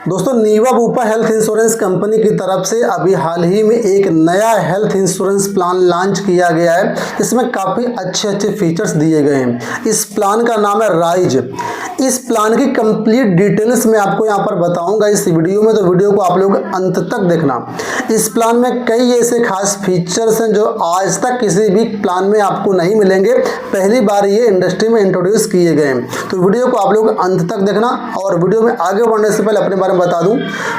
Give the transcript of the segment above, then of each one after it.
दोस्तों नीवा Bupa health insurance company की तरफ से अभी हाल ही में एक नया हेल्थ इंश्योरेंस प्लान लॉन्च किया गया है। इसमें काफ़ी अच्छे फीचर्स दिए गए हैं। इस प्लान का नाम है राइज। इस प्लान की कंप्लीट डिटेल्स मैं आपको यहाँ पर बताऊंगा इस वीडियो में, तो वीडियो को आप लोग अंत तक देखना। इस प्लान में कई ऐसे खास फीचर्स हैं जो आज तक किसी भी प्लान में आपको नहीं मिलेंगे। पहली बार ये इंडस्ट्री में इंट्रोड्यूस किए गए हैं, तो वीडियो को आप लोग अंत तक देखना। और वीडियो में आगे बढ़ने से पहले अपने बारे में बता दूं,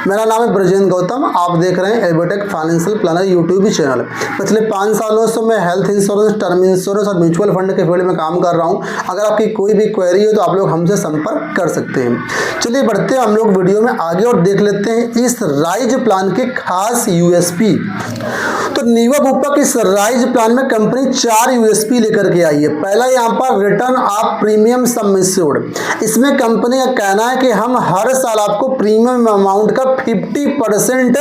मेरा नाम है ब्रजेंद्र गौतम। आप देख रहे हैं एल्बर्टेक फाइनेंशियल प्लानर यूट्यूब चैनल। पिछले 5 सालों से मैं हेल्थ इंश्योरेंस, टर्म इंश्योरेंस और म्यूचुअल फंड के फील्ड में काम कर रहा हूं। अगर आपकी कोई भी क्वेरी हो तो आप लोग हमसे संपर्क कर सकते हैं। चलिए बढ़ते हैं हम लोग वीडियो में आगे और देख लेते हैं इस राइज प्लान के खास यूएसपी। तो नीवा बुपा के इस राइज प्लान में कंपनी 4 यूएसपी लेकर के आई है। पहला यहाँ पर return of premium sum assured. इसमें कंपनी का कहना है कि हम हर साल आपको प्रीमियम अमाउंट का 50%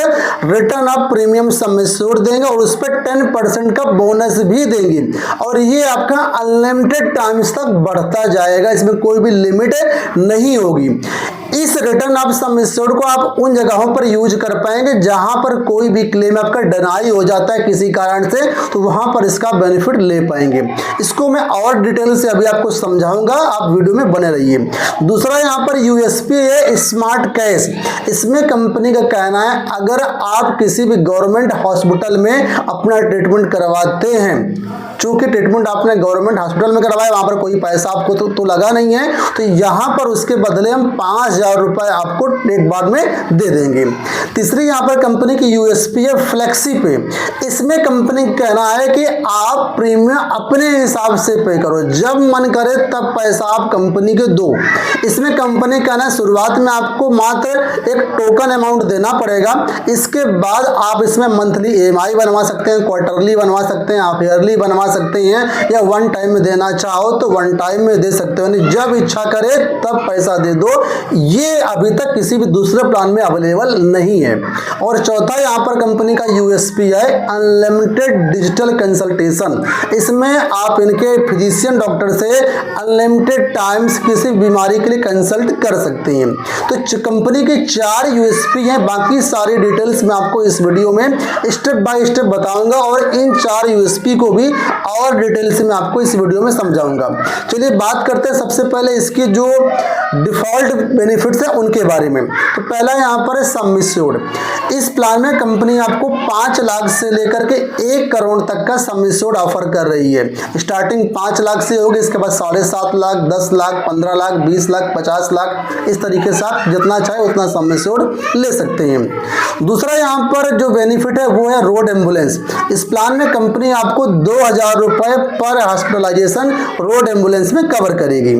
return of premium sum assured देंगे और उस पर 10% का बोनस भी देंगे। और ये आपका अनलिमिटेड टाइम्स तक बढ़ता जाएगा, इसमें कोई भी लिमिट नहीं होगी। इस रिटर्न ऑफ सम एश्योर्ड को आप उन जगहों पर यूज कर पाएंगे जहां पर कोई भी क्लेम आपका डिनाई हो जाता है किसी कारण से, तो वहां पर इसका बेनिफिट ले पाएंगे। इसको मैं और डिटेल से अभी आपको समझाऊंगा, आप वीडियो में बने रहिए। दूसरा यहां पर यूएसपी है स्मार्ट कैश। इसमें कंपनी का कहना है अगर आप किसी भी गवर्नमेंट हॉस्पिटल में अपना ट्रीटमेंट करवाते हैं, चूंकि ट्रीटमेंट आपने गवर्नमेंट हॉस्पिटल में करवाया, वहां पर कोई पैसा आपको तो लगा नहीं है, तो यहां पर उसके बदले हम 5,000 रुपए आपको एक बार में दे देंगे। तीसरी यहां पर कंपनी की यूएसपी है फ्लेक्सी पे। इसमें कंपनी का कहना है कि आप प्रीमियम अपने हिसाब से पे करो, जब मन करे तब पैसा आप कंपनी के दो। इसमें कंपनी का कहना है शुरुआत में आपको मात्र एक टोकन अमाउंट देना पड़ेगा, इसके बाद आप इसमें मंथली ईएमआई बनवा सकते हैं, क्वार्टरली बनवा सकते हैं, आप ईयरली बनवा सकते हैं, या वन टाइम में देना चाहो तो वन टाइम में दे सकते हो, जब इच्छा करे तब पैसा दे दो। ये अभी तक किसी भी दूसरे प्लान में अवेलेबल नहीं है। और चौथा यहाँ पर कंपनी का यूएसपी है अनलिमिटेड डिजिटल कंसल्टेशन। इसमें आप इनके फिजिशियन डॉक्टर से अनलिमिटेड टाइम्स किसी बीमारी के लिए कंसल्ट कर सकते हैं। तो कंपनी के 4 यूएसपी हैं, बाकी सारी डिटेल्स मैं आपको इस वीडियो में स्टेप बाय स्टेप बताऊंगा और इन 4 यूएसपी को भी और डिटेल से मैं आपको इस वीडियो में समझाऊंगा। चलिए बात करते हैं सबसे पहले इसकी जो डिफॉल्ट बेनिफिट्स है उनके बारे में। तो पहला यहाँ पर है सम एश्योर्ड। इस प्लान में कंपनी आपको 5 लाख से लेकर के 1 करोड़ तक का सम एश्योर्ड ऑफर कर रही है। स्टार्टिंग 5 लाख से होगी, इसके बाद 7.5 लाख, 10 लाख, 15 लाख, 20 लाख, 50 लाख, इस तरीके से आप जितना चाहे उतना सम एश्योर्ड ले सकते हैं। दूसरा यहाँ पर जो बेनिफिट है वो है रोड एम्बुलेंस। इस प्लान में कंपनी आपको 2,000 रुपए पर हॉस्पिटलाइजेशन रोड एम्बुलेंस में कवर करेगी।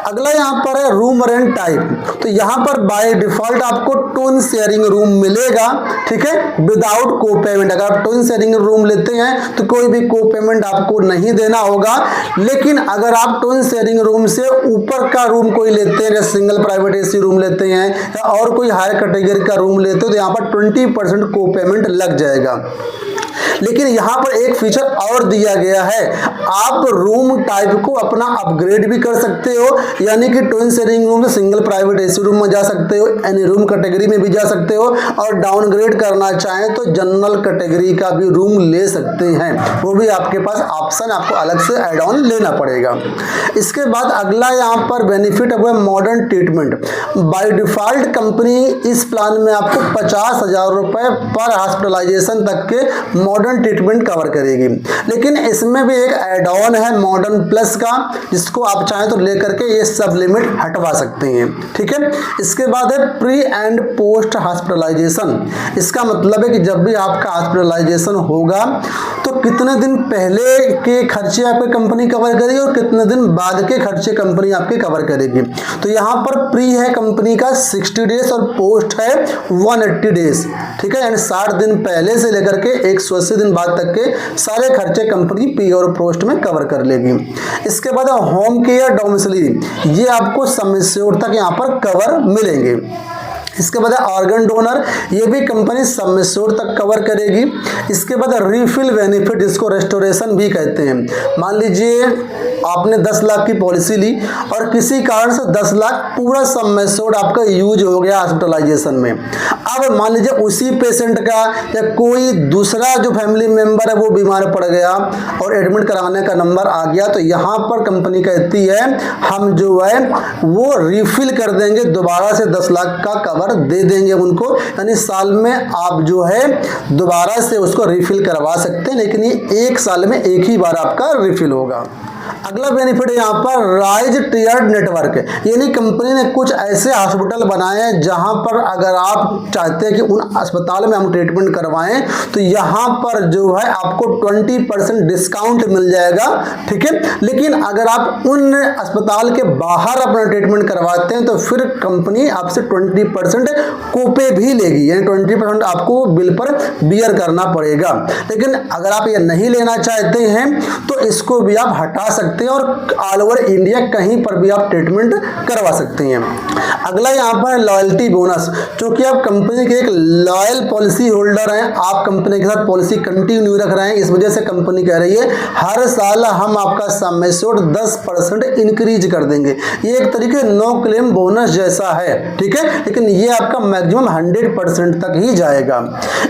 अगला यहाँ पर है रूम रेंट टाइप। तो यहाँ पर बाय डिफॉल्ट आपको ट्विन शेयरिंग रूम मिलेगा, ठीक है, विदाउट को पेमेंट। अगर आप ट्विन शेयरिंग रूम लेते हैं तो कोई भी को पेमेंट आपको नहीं देना होगा। लेकिन अगर आप ट्विन शेयरिंग रूम से ऊपर का रूम कोई लेते हैं, जैसे सिंगल प्राइवेट एसी रूम लेते हैं या और कोई हायर कैटेगरी का रूम लेते हो, तो यहाँ पर 20% को पेमेंट लग जाएगा। लेकिन यहाँ पर एक फीचर और दिया गया है, आप रूम टाइप को अपना अपग्रेड भी कर सकते हो, यानी कि ट्विन शेयरिंग रूम से सिंगल प्राइवेट एसी रूम में जा सकते हो, एनी रूम कैटेगरी में भी जा सकते हो, और डाउनग्रेड करना चाहें तो जनरल कैटेगरी का भी रूम ले सकते हैं। वो भी आपके पास ऑप्शन, आपको अलग से एड ऑन लेना पड़ेगा। इसके बाद अगला यहाँ पर बेनिफिट है वो modern treatment. By default company इस प्लान में आपको 50,000 रुपए पर हॉस्पिटलाइजेशन तक के मॉडर्न ट्रीटमेंट कवर करेगी। लेकिन इसमें भी एक एड ऑन है मॉडर्न प्लस का, जिसको आप चाहें तो लेकर के ये सब लिमिट हटवा सकते हैं, ठीक है। इसके बाद है प्री एंड पोस्ट हॉस्पिटलाइजेशन। इसका मतलब है कि जब भी आपका हॉस्पिटलाइजेशन होगा तो कितने दिन पहले के खर्चे आपके कंपनी कवर करेगी और कितने दिन बाद के खर्चे कंपनी आपके कवर करेगी। तो यहाँ पर प्री है कंपनी का 60 डेज और पोस्ट है 180 डेज, ठीक है, यानी 60 दिन पहले से लेकर के 180 दिन बाद तक के सारे खर्चे कंपनी प्री और पोस्ट में कवर कर लेगी। इसके बाद होम केयर डोमिसिलरी, ये आपको सम एश्योर्ड तक यहाँ पर कवर मिलेंगे। इसके बाद ऑर्गन डोनर, ये भी कंपनी सम एश्योर्ड तक कवर करेगी। इसके बाद रिफिल बेनिफिट, जिसको रेस्टोरेशन भी कहते हैं। मान लीजिए आपने 10 लाख की पॉलिसी ली और किसी कारण से 10 लाख पूरा सम एश्योर्ड आपका यूज हो गया हॉस्पिटलाइजेशन में। अब मान लीजिए उसी पेशेंट का या कोई दूसरा जो फैमिली मेंबर है वो बीमार पड़ गया और एडमिट कराने का नंबर आ गया, तो यहाँ पर कंपनी कहती है हम जो है वो रिफिल कर देंगे, दोबारा से 10 लाख का कवर दे देंगे उनको। यानी साल में आप जो है दोबारा से उसको रिफिल करवा सकते हैं, लेकिन ये 1 साल में एक ही बार आपका रिफिल होगा। अगला बेनिफिट है यहाँ पर राइज टियर्ड नेटवर्क, यानी कंपनी ने कुछ ऐसे हॉस्पिटल बनाए हैं जहाँ पर अगर आप चाहते हैं कि उन अस्पताल में हम ट्रीटमेंट करवाएं तो यहाँ पर जो है आपको 20% डिस्काउंट मिल जाएगा, ठीक है। लेकिन अगर आप उन अस्पताल के बाहर अपना ट्रीटमेंट करवाते हैं तो फिर कंपनी आपसे 20% कोपे भी लेगी, यानी 20% आपको बिल पर बियर करना पड़ेगा। लेकिन अगर आप ये नहीं लेना चाहते हैं तो इसको भी आप हटा सकते हैं और ऑल ओवर इंडिया कहीं पर भी आप ट्रीटमेंट करवा सकते हैं। अगला यहाँ पर लॉयल्टी बोनस, क्योंकि आप कंपनी के एक लॉयल पॉलिसी होल्डर हैं, आप कंपनी के साथ पॉलिसी कंटिन्यू रख रहे हैं, इस वजह से कंपनी कह रही है हर साल हम आपका सम एश्योर्ड 10% इंक्रीज कर देंगे। ये एक तरीके से नो क्लेम बोनस जैसा है, ठीक है, लेकिन ये आपका मैक्सिमम 100% तक ही जाएगा।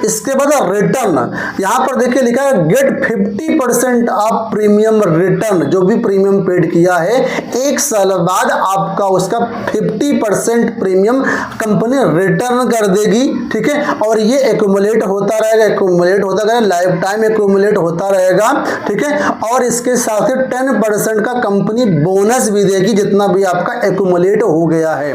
इसके बाद रिटर्न, यहाँ पर देखिए लिखा है गेट 50% ऑफ प्रीमियम रिटर्न, जो भी प्रीमियम पेड किया है 1 साल बाद आपका उसका 50% प्रीमियम कंपनी रिटर्न कर देगी, ठीक है। और ये एक्यूमुलेट होता रहेगा, लाइफ टाइम एक्यूमुलेट होता रहेगा, ठीक है। और इसके साथ ही 10% का कंपनी बोनस भी देगी जितना भी आपका एक्यूमुलेट हो गया है।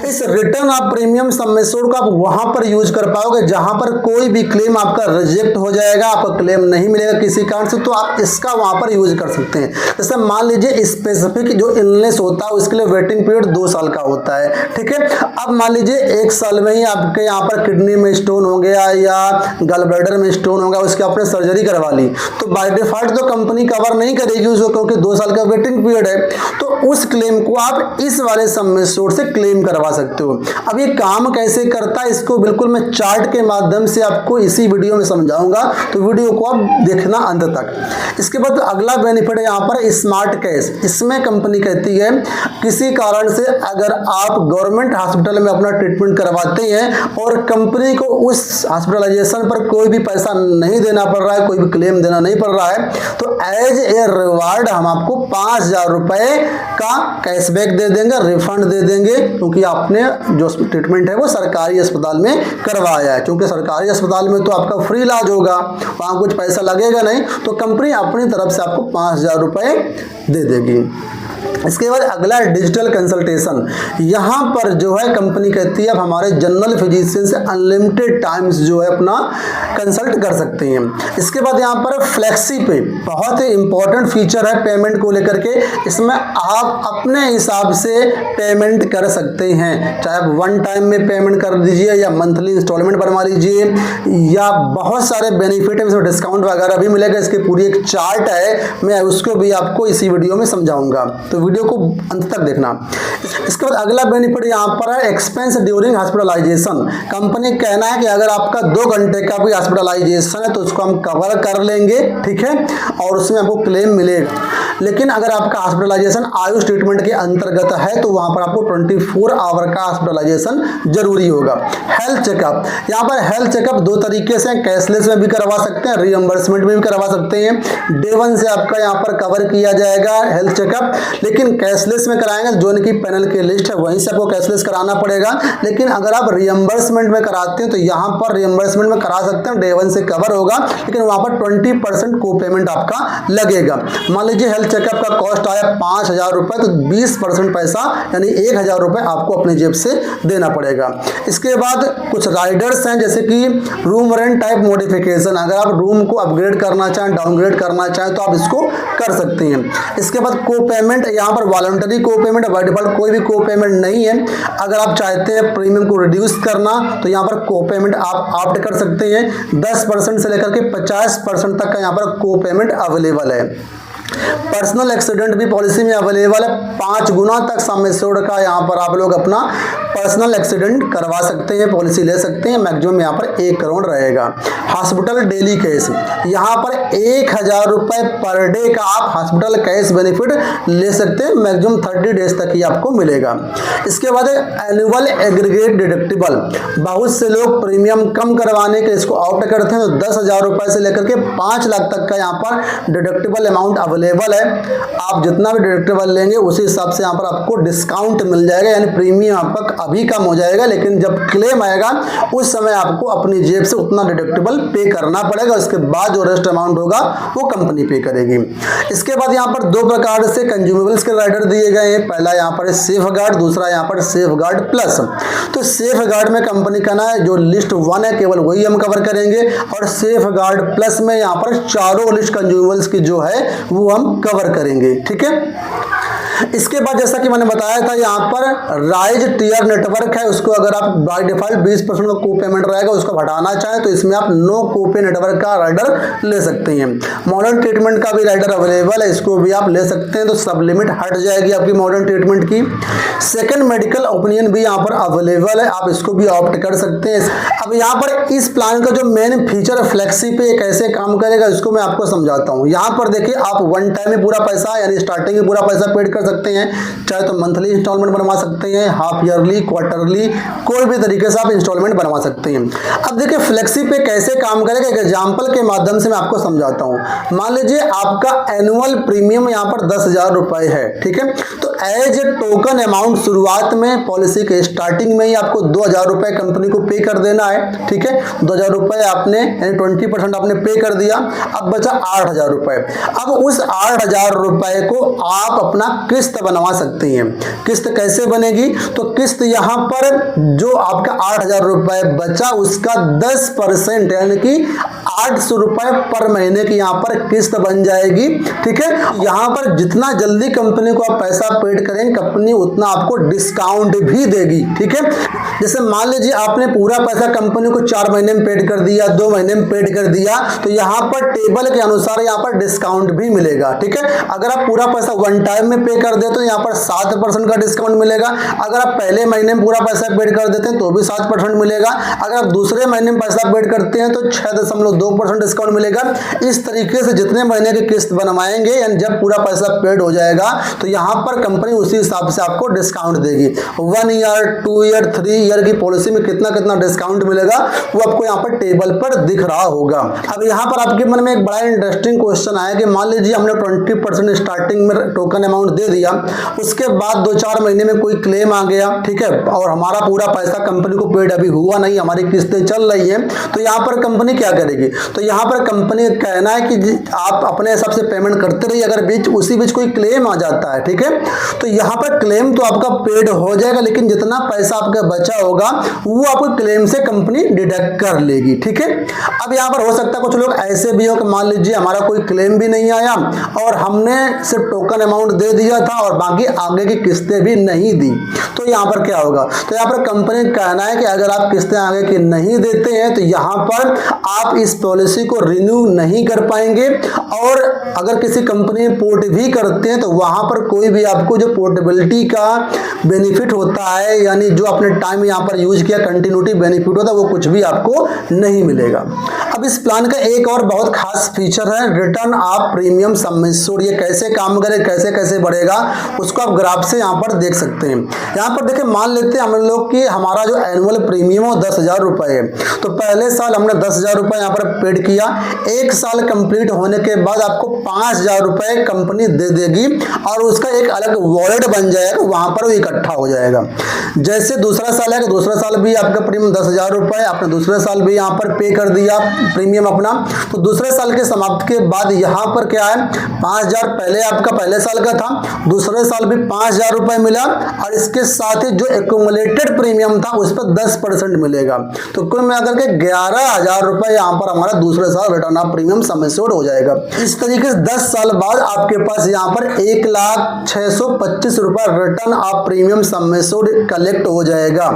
इस return of premium sum assured को आप वहां पर यूज कर पाओगे जहां पर कोई भी क्लेम आपका रिजेक्ट हो जाएगा, आपका क्लेम नहीं मिलेगा किसी कारण से, तो आप इसका वहां पर यूज कर सकते हैं। जैसे मान लीजिए स्पेसिफिक जो इलनेस होता है उसके लिए वेटिंग पीरियड 2 साल का होता है, ठीक है। अब मान लीजिए 1 साल में ही आपके यहाँ पर किडनी में स्टोन हो गया या गल ब्लैडर में स्टोन हो गया, उसकी आपने सर्जरी करवा ली, तो बाय डिफॉल्ट तो कंपनी कवर नहीं करेगी उसको, क्योंकि 2 साल का वेटिंग पीरियड है। तो उस क्लेम को आप इस वाले सम एश्योर्ड से क्लेम करवा सकते हो। अब ये काम कैसे करता है इसको बिल्कुल मैं चार्ट के माध्यम से आपको इसी वीडियो में समझाऊंगा, तो वीडियो को आप देखना अंत तक। इसके बाद अगला बेनिफिट है यहाँ पर स्मार्ट कैश। इसमें कंपनी कहती है किसी कारण से अगर आप गवर्नमेंट हॉस्पिटल में अपना ट्रीटमेंट करवाते हैं और कंपनी को उस हॉस्पिटलाइजेशन पर कोई भी पैसा नहीं देना पड़ रहा है, कोई भी क्लेम देना नहीं पड़ रहा है, तो एज ए रिवार्ड हम आपको 5,000 रुपए का कैशबैक दे देंगे, रिफंड दे देंगे, क्योंकि आपने जो ट्रीटमेंट है वो सरकारी अस्पताल में करवाया है। क्योंकि सरकारी अस्पताल में तो आपका फ्री इलाज होगा, वहाँ कुछ पैसा लगेगा नहीं, तो कंपनी अपनी तरफ से आपको 5,000 रुपए दे देगी। इसके बाद अगला है डिजिटल कंसल्टेशन। यहाँ पर जो है कंपनी कहती है अब हमारे जनरल फिजिशियन से अनलिमिटेड टाइम्स जो है अपना कंसल्ट कर सकते हैं। इसके बाद यहाँ पर फ्लेक्सी पे, बहुत ही इंपॉर्टेंट फीचर है पेमेंट को लेकर के, इसमें आप अपने हिसाब से पेमेंट कर सकते हैं, चाहे आप 1 टाइम में पेमेंट कर दीजिए या मंथली इंस्टॉलमेंट बनवा लीजिए, या बहुत सारे बेनिफिट है, इसमें डिस्काउंट वगैरह भी मिलेगा। इसकी पूरी एक चार्ट है, मैं उसको भी आपको इसी वीडियो में समझाऊंगा, तो वीडियो को अंत तक देखना। इसके बाद अगला बेनिफिट यहाँ पर है एक्सपेंस ड्यूरिंग हॉस्पिटलाइजेशन। कंपनी कहना है कि अगर आपका 2 घंटे का भी हॉस्पिटलाइजेशन है तो उसको हम कवर कर लेंगे, ठीक है, और उसमें आपको क्लेम मिलेगा। लेकिन अगर आपका हॉस्पिटलाइजेशन आयुष ट्रीटमेंट के अंतर्गत है तो वहां पर आपको 24 आवर का हॉस्पिटलाइजेशन जरूरी होगा। हेल्थ चेकअप, यहाँ पर हेल्थ चेकअप 2 तरीके से, कैशलेस में भी करवा सकते हैं, रीइंबर्समेंट में भी करवा सकते हैं। डे 1 से आपका यहाँ पर कवर किया जाएगा हेल्थ चेकअप, लेकिन कैशलेस में कराएंगे जो इनकी पैनल की लिस्ट है वहीं से आपको कैशलेस कराना पड़ेगा। लेकिन अगर आप रिइंबर्समेंट में कराते हैं तो यहाँ पर रिइंबर्समेंट में करा सकते हैं, डे 1 से कवर होगा, लेकिन वहाँ पर 20% को पेमेंट आपका लगेगा। मान लीजिए हेल्थ चेकअप का कॉस्ट आया 5,000 रुपये, तो 20% पैसा यानी 1,000 रुपये आपको अपने जेब से देना पड़ेगा। इसके बाद कुछ राइडर्स हैं, जैसे कि रूम रेंट टाइप मॉडिफिकेशन, अगर आप रूम को अपग्रेड करना चाहें, डाउनग्रेड करना चाहें तो आप इसको कर सकते हैं। इसके बाद को पेमेंट, यहाँ पर वॉलंटरी को पेमेंट, बाय डिफॉल्ट कोई भी को पेमेंट नहीं है। अगर आप चाहते हैं प्रीमियम को रिड्यूस करना तो यहाँ पर को पेमेंट आप ऑप्ट कर सकते हैं। 10% से लेकर के 50% तक का यहाँ पर को पेमेंट अवेलेबल है। पर्सनल एक्सीडेंट भी पॉलिसी में अवेलेबल है, 5 गुना तक सम एश्योर्ड का यहाँ पर आप लोग अपना पर्सनल एक्सीडेंट करवा सकते हैं, पॉलिसी ले सकते हैं। मैक्सिमम यहाँ पर 1 करोड़ रहेगा। हॉस्पिटल डेली कैश, यहाँ पर 1000 रुपये पर डे का आप हॉस्पिटल कैश बेनिफिट ले सकते हैं, मैक्सिमम 30 डेज तक ही आपको मिलेगा। इसके बाद एनुअल एग्रीगेट डिडक्टिबल, बहुत से लोग प्रीमियम कम करवाने के इसको ऑप्ट करते हैं, तो 10,000 रुपये से लेकर के 5 लाख तक का यहाँ पर डिडक्टिबल अमाउंट अवेलेबल है। आप जितना भी डिडक्टिबल लेंगे उसी हिसाब से यहाँ पर आपको डिस्काउंट मिल जाएगा, यानी प्रीमियम आपका अभी कम हो जाएगा, लेकिन जब क्लेम आएगा उस समय आपको अपनी जेब से उतना डिडक्टिबल पे करना पड़ेगा। उसके बाद जो रेस्ट अमाउंट होगा वो कंपनी पे करेगी। इसके बाद यहाँ पर 2 प्रकार से कंज्यूमेबल्स के राइडर दिए गए हैं। पहला यहाँ पर सेफ गार्ड, दूसरा यहाँ पर सेफ गार्ड प्लस। तो सेफ गार्ड में कंपनी का ना जो लिस्ट 1 है केवल वही हम कवर करेंगे, और सेफ गार्ड प्लस में यहाँ पर चारों लिस्ट कंज्यूमेबल्स की जो है वो हम कवर करेंगे। ठीक है। इसके बाद जैसा कि मैंने बताया था, यहाँ पर राइज टीयर नेटवर्क है, उसको अगर आप बाय डिफॉल्ट 20% का को पेमेंट रहेगा, उसको हटाना चाहें तो इसमें आप नो कोपे नेटवर्क का राइडर ले सकते हैं। मॉडर्न ट्रीटमेंट का भी राइडर अवेलेबल है, इसको भी आप ले सकते हैं, तो सब लिमिट हट जाएगी आपकी मॉडर्न ट्रीटमेंट की। सेकंड मेडिकल ओपिनियन भी यहाँ पर अवेलेबल है, आप इसको भी ऑप्ट कर सकते हैं। अब यहाँ पर इस प्लान का जो मेन फीचर फ्लेक्सी पे कैसे काम करेगा इसको मैं आपको समझाता हूँ। यहाँ पर देखिए, आप वन टाइम में पूरा पैसा यानी स्टार्टिंग में पूरा पैसा पेड कर सकते हैं, चाहे तो मंथली इंस्टॉलमेंट बनवा सकते हैं, हाफ ईयरली, क्वार्टरली, कोई भी तरीके से आप इंस्टॉलमेंट बनवा सकते हैं। अब देखिए फ्लेक्सी पे कैसे काम करेगा, एक एग्जांपल के माध्यम से मैं आपको समझाता हूं। मान लीजिए आपका एनुअल प्रीमियम यहाँ पर 10,000 रुपए है, ठीक है। तो एज ए टोकन अमाउंट शुरुआत में पॉलिसी के स्टार्टिंग में ही आपको 2,000 रुपए कंपनी को पे कर देना है, ठीक है। 2,000 रुपए आपने यानी 20% आपने पे कर दिया, अब बचा 8,000 रुपए। अब उस 8,000 रुपए को आप अपना किस्त बनवा सकते हैं। किस्त कैसे बनेगी, तो किस्त यहाँ पर जो आपका 8,000 रुपए बचा उसका 10% यानी कि 800 रुपए पर महीने की यहाँ पर किस्त बन जाएगी, ठीक है। यहाँ पर जितना जल्दी कंपनी को आप पैसा पेड करेंगे कंपनी उतना आपको डिस्काउंट भी देगी, ठीक है। जैसे मान लीजिए आपने पूरा पैसा कंपनी को 4 महीने में पेड कर दिया, 2 महीने में पेड कर दिया, तो यहाँ पर टेबल के अनुसार यहाँ पर डिस्काउंट भी मिलेगा, ठीक है। अगर आप पूरा पैसा वन टाइम में पे कर देते तो यहाँ पर 7% का डिस्काउंट मिलेगा। अगर आप पहले महीने में पूरा पैसा पेड कर देते हैं तो भी 7% मिलेगा। अगर आप दूसरे महीने में पैसा पेड करते हैं तो 6.2% डिस्काउंट मिलेगा। इस तरीके से जितने महीने की किस्त बनवाएंगे यानी जब पूरा पैसा पेड हो जाएगा तो यहाँ पर कंपनी उसी हिसाब से आपको डिस्काउंट देगी। 1 ईयर, 2 ईयर, 3 ईयर की पॉलिसी में कितना कितना डिस्काउंट मिलेगा वो आपको यहाँ पर टेबल पर दिख रहा होगा। अब यहाँ पर आपके मन में एक बड़ा इंटरेस्टिंग क्वेश्चन आया कि मान लीजिए हमने 20% स्टार्टिंग में टोकन अमाउंट दे दिया, उसके बाद 2-4 महीने में कोई क्लेम आ गया, ठीक है, और हमारा पूरा पैसा कंपनी को पेड अभी हुआ नहीं, हमारी किस्तें चल रही हैं, तो यहाँ पर कंपनी क्या करेगी, तो यहाँ पर कंपनी का कहना है कि आप अपने हिसाब से पेमेंट करते रहिए। अगर उसी बीच कोई क्लेम आ जाता है, ठीक है, तो यहाँ पर क्लेम तो आपका पेड हो जाएगा, लेकिन जितना पैसा आपका बचा होगा वो आपको क्लेम से कंपनी डिडक्ट कर लेगी, ठीक है। अब यहाँ पर हो सकता है कुछ लोग ऐसे भी हो कि मान लीजिए हमारा कोई क्लेम भी नहीं आया और हमने सिर्फ टोकन अमाउंट दे दिया था और बाकी आगे की किस्तें भी नहीं दी, तो यहाँ पर क्या होगा, तो यहाँ पर कंपनी का कहना है कि अगर आप किस्तें आगे की नहीं देते हैं तो यहाँ पर आप इस पॉलिसी को रिन्यू नहीं कर पाएंगे, और अगर किसी कंपनी में पोर्ट भी करते हैं तो वहाँ पर कोई भी आपको जो पोर्टेबिलिटी का बेनिफिट होता है यानी जो आपने टाइम यहाँ पर यूज किया कंटिन्यूटी बेनिफिट होता है वो कुछ भी आपको नहीं मिलेगा। अब इस प्लान का एक और बहुत खास फीचर है return of premium sum assured. ये कैसे काम करे, कैसे कैसे बढ़ेगा उसको आप ग्राफ से यहाँ पर देख सकते हैं। यहाँ पर देखिए मान लेते हैं हम लोग कि हमारा जो एनुअल प्रीमियम हो 10,000 रुपए है, तो पहले साल हमने 10,000 रुपए यहाँ पर पेड किया, 1 साल कंप्लीट होने के बाद आपको 5,000 रुपए कंपनी दे देगी और उसका एक अलग वॉलेट बन जाएगा, वहां पर वो इकट्ठा हो जाएगा। जैसे दूसरा साल है कि दूसरा साल भी आपका प्रीमियम 10,000 रुपए, आपने दूसरे साल भी यहाँ पर पे कर दिया प्रीमियम अपना, तो दूसरे साल के समाप्त के बाद यहाँ पर क्या है 5,000 पहले आपका पहले साल का था, दूसरे साल भी 5,000 रुपए मिला और इसके साथ ही जो एक्यूमुलेटेड प्रीमियम था उस पर 10% मिलेगा, तो कुल मिलाकर के 11,000 रुपए यहाँ पर हमारा दूसरे साल return of premium sum assured हो जाएगा। इस तरीके से 10 साल बाद आपके पास यहाँ पर 1,06,25 रुपए return of premium sum assured collect हो जाएगा।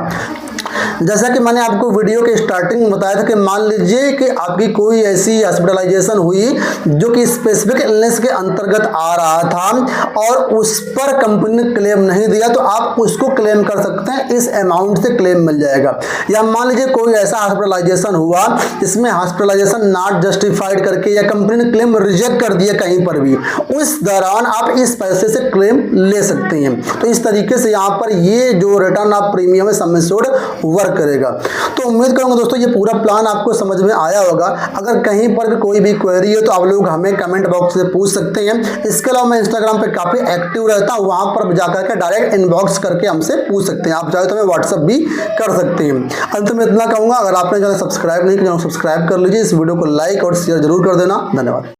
जैसा कि मैंने आपको वीडियो के स्टार्टिंग में बताया था कि मान लीजिए कि आपकी कोई ऐसी हॉस्पिटलाइजेशन हुई जो कि स्पेसिफिक इलनेस के अंतर्गत आ रहा था और उस पर कंपनी ने क्लेम नहीं दिया, तो आप उसको क्लेम कर सकते हैं, इस अमाउंट से क्लेम मिल जाएगा। या मान लीजिए कोई ऐसा हॉस्पिटलाइजेशन हुआ जिसमें हॉस्पिटलाइजेशन नॉट जस्टिफाइड करके या कंपनी ने क्लेम रिजेक्ट कर दिया कहीं पर भी, उस दौरान आप इस पैसे से क्लेम ले सकते हैं। तो इस तरीके से यहाँ पर ये जो रिटर्न ऑफ प्रीमियम है सम एश्योर्ड वर्क करेगा। तो उम्मीद करूंगा दोस्तों ये पूरा प्लान आपको समझ में आया होगा। अगर कहीं पर कोई भी क्वेरी हो तो आप लोग हमें कमेंट बॉक्स से पूछ सकते हैं। इसके अलावा मैं इंस्टाग्राम पे काफी एक्टिव रहता हूँ, वहां पर जाकर के डायरेक्ट इनबॉक्स करके हमसे पूछ सकते हैं। आप चाहे तो हमें व्हाट्सअप भी कर सकते हैं। अंत में इतना कहूंगा, अगर आपने चैनल सब्सक्राइब नहीं किया, सब्सक्राइब कर लीजिए। इस वीडियो को लाइक और शेयर जरूर कर देना। धन्यवाद।